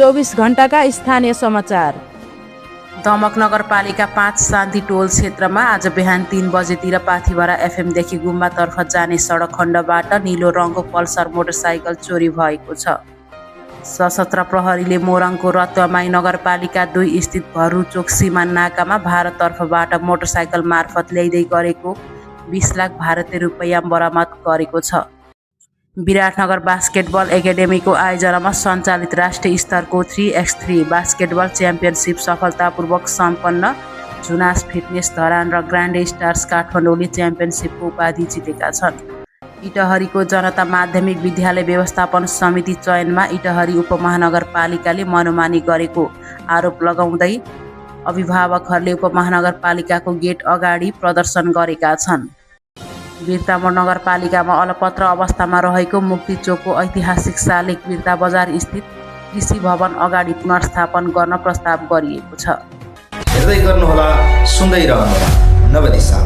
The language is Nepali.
24 घण्टाका स्थानीय समाचार। दमक नगरपालिका 5 शान्ति टोल क्षेत्रमा आज बिहान 3 बजेतिर पाथिभरा एफएमदेखि गुम्बातर्फ जाने सडक खण्डबाट नीलो रङको पल्सर मोटरसाइकल चोरी भएको छ। सशस्त्र प्रहरीले मोरङको रत्नमाई नगरपालिका 2 स्थित भरुचोक सीमा नाकामा भारततर्फबाट मोटरसाइकल मार्फत ल्याइदै गरेको 20 लाख भारतीय रुपैयाँ बरामद गरेको छ। विराटनगर बास्केटबल एकाडेमीको आयोजनामा सञ्चालित राष्ट्रिय स्तरको 3x3 बास्केटबल च्याम्पियनसिप सफलतापूर्वक सम्पन्न। जुनास फिटनेस धरान र ग्रान्ड स्टार्स काठमाडौँले च्याम्पियनसिपको उपाधि जितेका छन्। इटहरीको जनता माध्यमिक विद्यालय व्यवस्थापन समिति चयनमा इटहरी उपमहानगरपालिकाले मनोमानी गरेको आरोप लगाउँदै अभिभावकहरूले उपमहानगरपालिकाको गेट अगाडि प्रदर्शन गरेका छन्। बिर्तामोड नगरपालिकामा अलपत्र अवस्थामा रहेको मुक्ति चोकको ऐतिहासिक शालिग बिर्ता बजार स्थित कृषि भवन अगाडि पुनर्स्थापन गर्न प्रस्ताव गरिएको छ। हेर्दै गर्नुहोला, सुन्दै रहनुहोला नवदिशा।